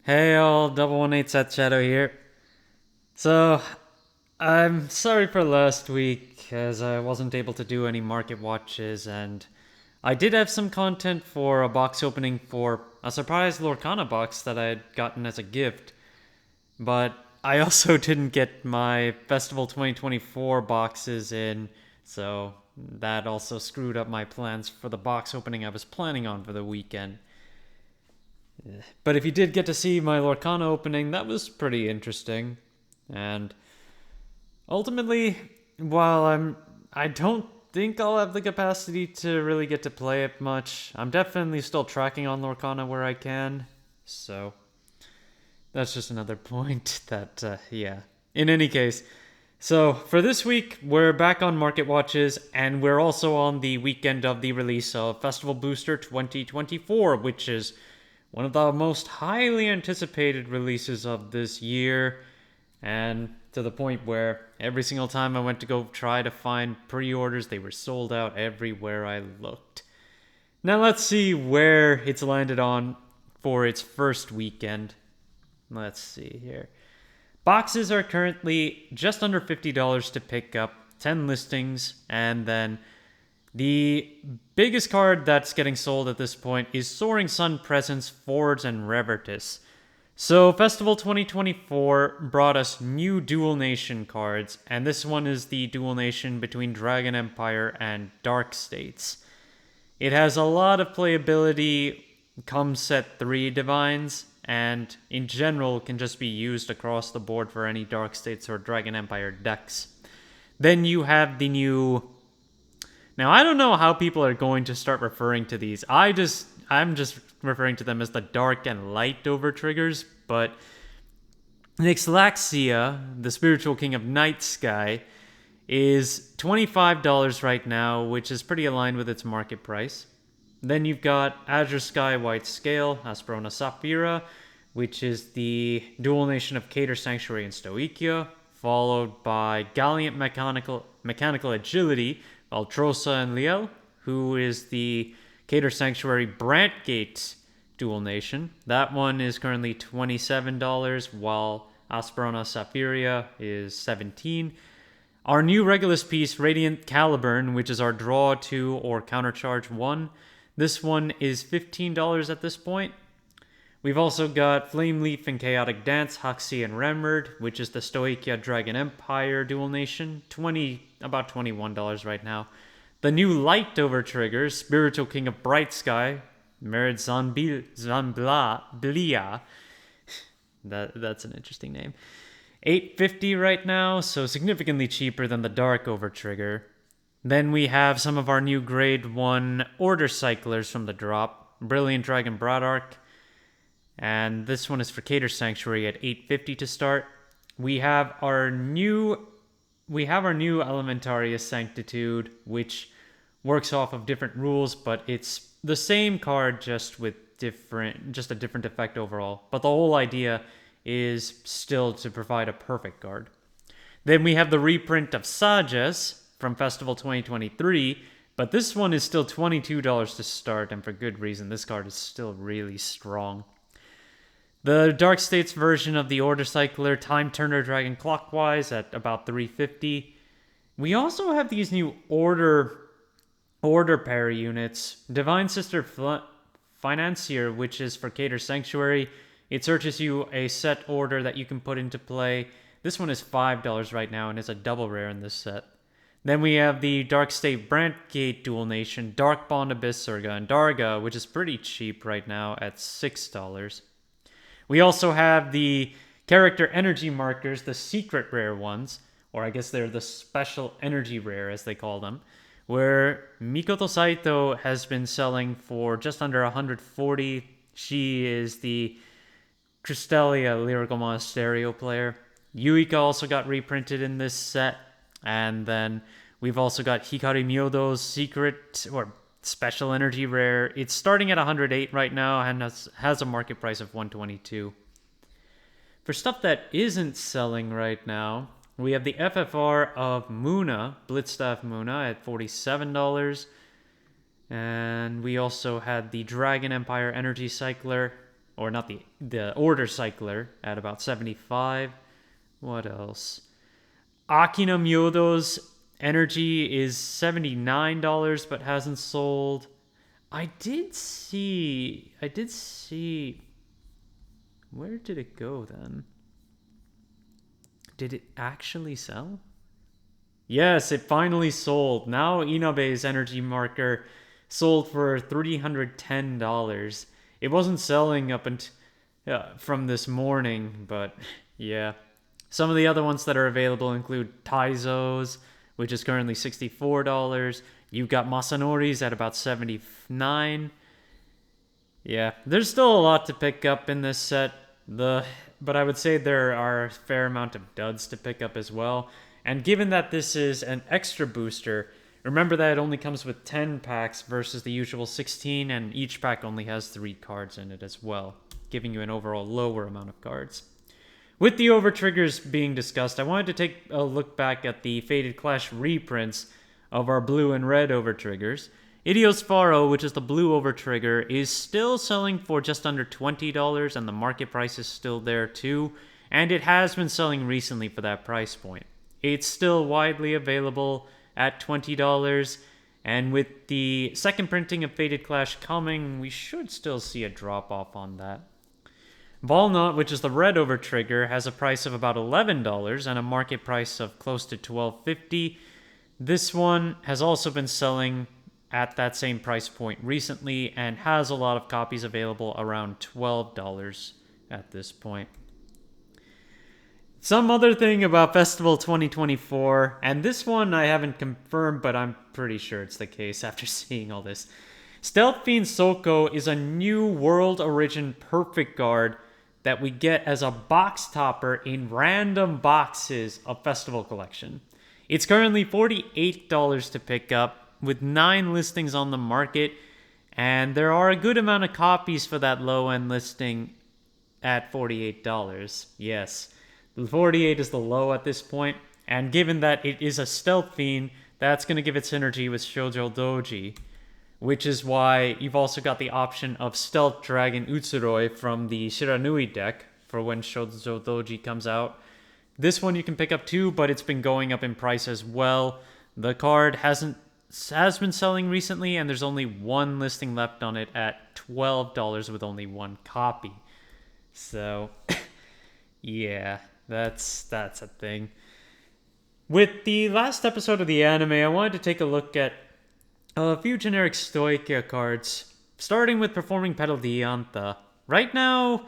Hey all, 118 Set Shadow here. So, I'm sorry for last week as I wasn't able to do any market watches, and I did have some content for a box opening for a surprise Lorcana box that I had gotten as a gift, but I also didn't get my Festival 2024 boxes in, so that also screwed up my plans for the box opening I was planning on for the weekend. But if you did get to see my Lorcana opening, that was pretty interesting. And ultimately, while I don't think I'll have the capacity to really get to play it much, I'm definitely still tracking on Lorcana where I can. So that's just another point that yeah. In any case, so for this week, we're back on Market Watches, and we're also on the weekend of the release of Festival Booster 2024, which is one of the most highly anticipated releases of this year, and to the point where every single time I went to go try to find pre-orders, they were sold out everywhere I looked. Now let's see where it's landed on for its first weekend. Let's see here. Boxes are currently just under $50 to pick up, 10 listings, and then the biggest card that's getting sold at this point is Soaring Sun Presence, Forge, and Rarities. So, Festival 2024 brought us new Dual Nation cards, and this one is the Dual Nation between Dragon Empire and Dark States. It has a lot of playability come set 3 Divines, and in general can just be used across the board for any Dark States or Dragon Empire decks. Then you have the new. Now I don't know how people are going to start referring to these. I'm just referring to them as the dark and light over triggers, but Nyxlaxia, the spiritual king of Night Sky, is $25 right now, which is pretty aligned with its market price. Then you've got Azure Sky White Scale, Asperona Saphira, which is the dual nation of Cater Sanctuary and Stoichia, followed by Galliant Mechanical Agility, Valtrosa and Liel, who is the Cater Sanctuary Brantgate dual nation. That one is currently $27, while Asperona Saphiria is $17. Our new Regulus piece, Radiant Caliburn, which is our draw 2 or countercharge 1, this one is $15 at this point. We've also got Flameleaf and Chaotic Dance, Huxley and Remord, which is the Stoichia Dragon Empire dual nation, about $21 right now. The new light over triggers, Spiritual King of Bright Sky, Merid Zanblia. That's an interesting name. $8.50 right now, so significantly cheaper than the dark over trigger. Then we have some of our new grade 1 order cyclers from the drop. Brilliant Dragon Broadark, and this one is for Cater Sanctuary at $8.50 to start. We have our new Elementarius Sanctitude, which works off of different rules, but it's the same card just with a different effect overall. But the whole idea is still to provide a perfect card. Then we have the reprint of Sages from Festival 2023, but this one is still $22 to start, and for good reason. This card is still really strong. The Dark States version of the Order Cycler, Time Turner Dragon Clockwise at about $3.50. We also have these new order pair units. Divine Sister Financier, which is for Cater Sanctuary. It searches you a set order that you can put into play. This one is $5 right now and is a double rare in this set. Then we have the Dark State Brantgate dual nation, Dark Bond Abyss Surga and Darga, which is pretty cheap right now at $6. We also have the character energy markers, the secret rare ones, or I guess they're the special energy rare as they call them, where Mikoto Saito has been selling for just under $140. She is the Cristelia Lyrical Monasterio player. Yuika also got reprinted in this set. And then we've also got Hikari Myodo's secret or special energy rare. It's starting at 108 right now and has a market price of 122. For stuff that isn't selling right now, we have the FFR of Muna, Blitzstaff Muna at $47. And we also had the Dragon Empire Energy Cycler, or not the order cycler at about 75. What else? Akina Myodo's energy is $79 but hasn't sold. I did see, where did it go then? Did it actually sell? Yes, it finally sold. Now Inabe's energy marker sold for $310. It wasn't selling up until from this morning, but yeah. Some of the other ones that are available include Taizo's, which is currently $64. You've got Masanori's at about $79. Yeah, there's still a lot to pick up in this set. But I would say there are a fair amount of duds to pick up as well. And given that this is an extra booster, remember that it only comes with 10 packs versus the usual 16, and each pack only has 3 cards in it as well, giving you an overall lower amount of cards. With the overtriggers being discussed, I wanted to take a look back at the Fated Clash reprints of our blue and red overtriggers. Idios Faro, which is the blue overtrigger, is still selling for just under $20, and the market price is still there too, and it has been selling recently for that price point. It's still widely available at $20, and with the second printing of Fated Clash coming, we should still see a drop-off on that. Walnut, which is the red overtrigger, has a price of about $11 and a market price of close to $12.50. This one has also been selling at that same price point recently and has a lot of copies available around $12 at this point. Some other thing about Festival 2024, and this one I haven't confirmed, but I'm pretty sure it's the case after seeing all this. Stealth Fiend Soko is a new World Origin Perfect Guard that we get as a box topper in random boxes of Festival Collection. It's currently $48 to pick up, with 9 listings on the market, and there are a good amount of copies for that low-end listing at $48. Yes, 48 is the low at this point, and given that it is a Stealth Fiend, that's going to give it synergy with Shoujo Doji, which is why you've also got the option of Stealth Dragon Utsuroi from the Shiranui deck for when Shoujo Doji comes out. This one you can pick up too, but it's been going up in price as well. The card has been selling recently, and there's only 1 listing left on it at $12 with only 1 copy. So, yeah, that's a thing. With the last episode of the anime, I wanted to take a look at a few generic Stoichia cards, starting with Performing Petal Diantha. Right now,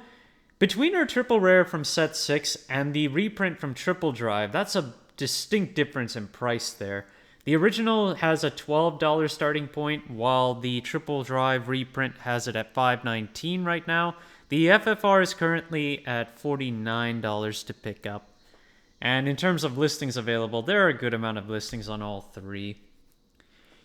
between our triple rare from set 6 and the reprint from Triple Drive, that's a distinct difference in price there. The original has a $12 starting point, while the Triple Drive reprint has it at $5.19 right now. The FFR is currently at $49 to pick up. And in terms of listings available, there are a good amount of listings on all 3.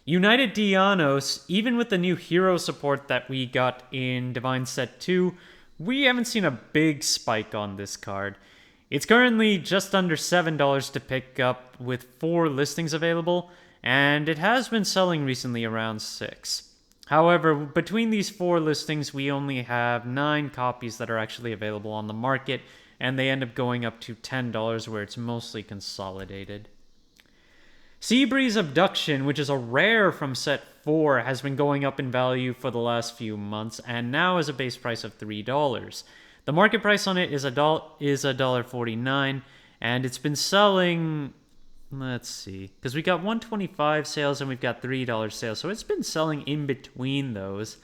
United Dianos, even with the new hero support that we got in DivineZ Set 2, we haven't seen a big spike on this card. It's currently just under $7 to pick up with 4 listings available, and it has been selling recently around 6. However, between these 4 listings, we only have 9 copies that are actually available on the market, and they end up going up to $10 where it's mostly consolidated. Seabreeze Abduction, which is a rare from set 4, has been going up in value for the last few months and now has a base price of $3. The market price on it is $1.49, and it's been selling, let's see, because we got $1.25 sales and we've got $3 sales, so it's been selling in between those.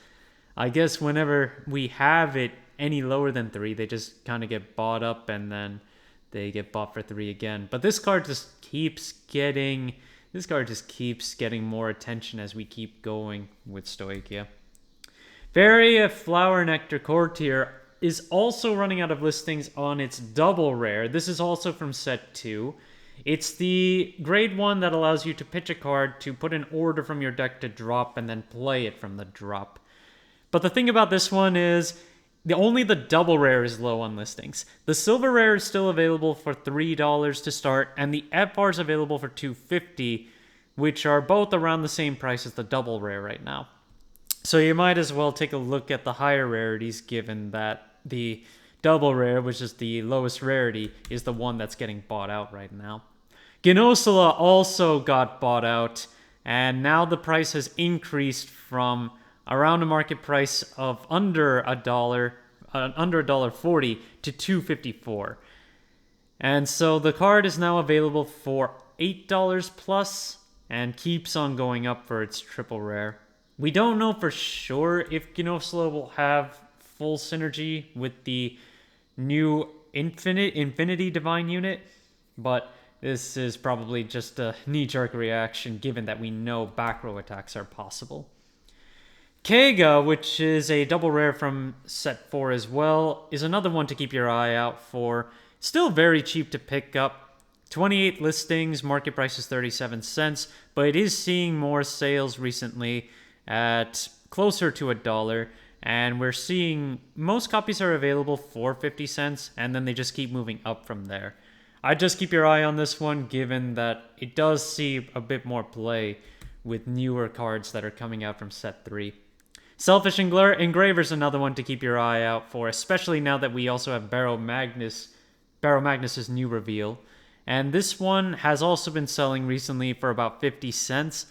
I guess whenever we have it any lower than 3, they just kind of get bought up and then they get bought for 3 again. But this card just keeps getting more attention as we keep going with Stoichia. Varia Flower Nectar Courtier is also running out of listings on its double rare. This is also from set 2. It's the grade 1 that allows you to pitch a card to put an order from your deck to drop and then play it from the drop. But the thing about this one is only the double rare is low on listings. The silver rare is still available for $3 to start, and the FR is available for $2.50, which are both around the same price as the double rare right now. So you might as well take a look at the higher rarities, given that the double rare, which is the lowest rarity, is the one that's getting bought out right now. Genosula also got bought out, and now the price has increased from around a market price of under $1.40 to $2.54. And so the card is now available for $8 plus and keeps on going up for its triple rare. We don't know for sure if Genosula will have full synergy with the new Infinity Divine unit, but this is probably just a knee-jerk reaction given that we know back row attacks are possible. Kega, which is a double rare from set 4 as well, is another one to keep your eye out for. Still very cheap to pick up. 28 listings, market price is 37 cents, but it is seeing more sales recently at closer to $1, and we're seeing most copies are available for 50 cents, and then they just keep moving up from there. I'd just keep your eye on this one, given that it does see a bit more play with newer cards that are coming out from set 3. Selfish Engraver's another one to keep your eye out for, especially now that we also have Barrow Magnus's new reveal. And this one has also been selling recently for about 50 cents.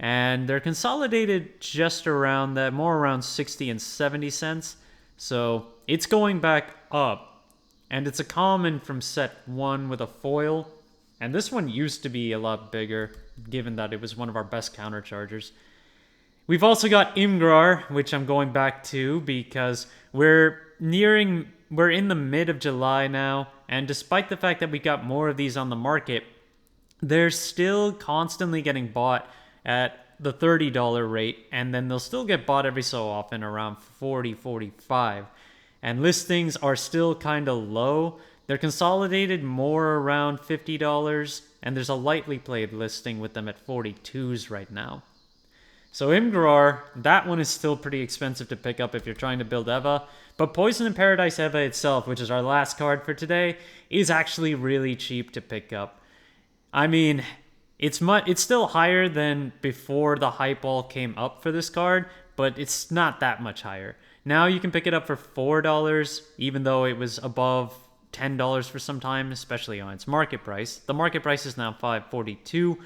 And they're consolidated just around that, more around 60 and 70 cents. So it's going back up. And it's a common from set 1 with a foil. And this one used to be a lot bigger, given that it was one of our best counterchargers. We've also got Imgrar, which I'm going back to because we're in the mid of July now, and despite the fact that we got more of these on the market, they're still constantly getting bought at the $30 rate, and then they'll still get bought every so often around $40, $45. And listings are still kind of low. They're consolidated more around $50, and there's a lightly played listing with them at 42s right now. So Imgrar, that one is still pretty expensive to pick up if you're trying to build Eva, but Poison in Paradise Eva itself, which is our last card for today, is actually really cheap to pick up. I mean, it's still higher than before the hype all came up for this card, but it's not that much higher. Now you can pick it up for $4, even though it was above $10 for some time, especially on its market price. The market price is now $5.42,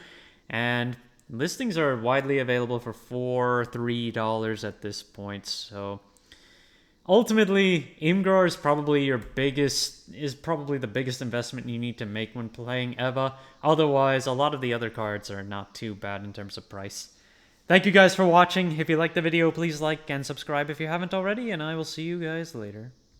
and listings are widely available for $4, $3 at this point. So ultimately, Imgrar is probably the biggest investment you need to make when playing Eva. Otherwise, a lot of the other cards are not too bad in terms of price. Thank you guys for watching. If you liked the video, please like and subscribe if you haven't already, and I will see you guys later.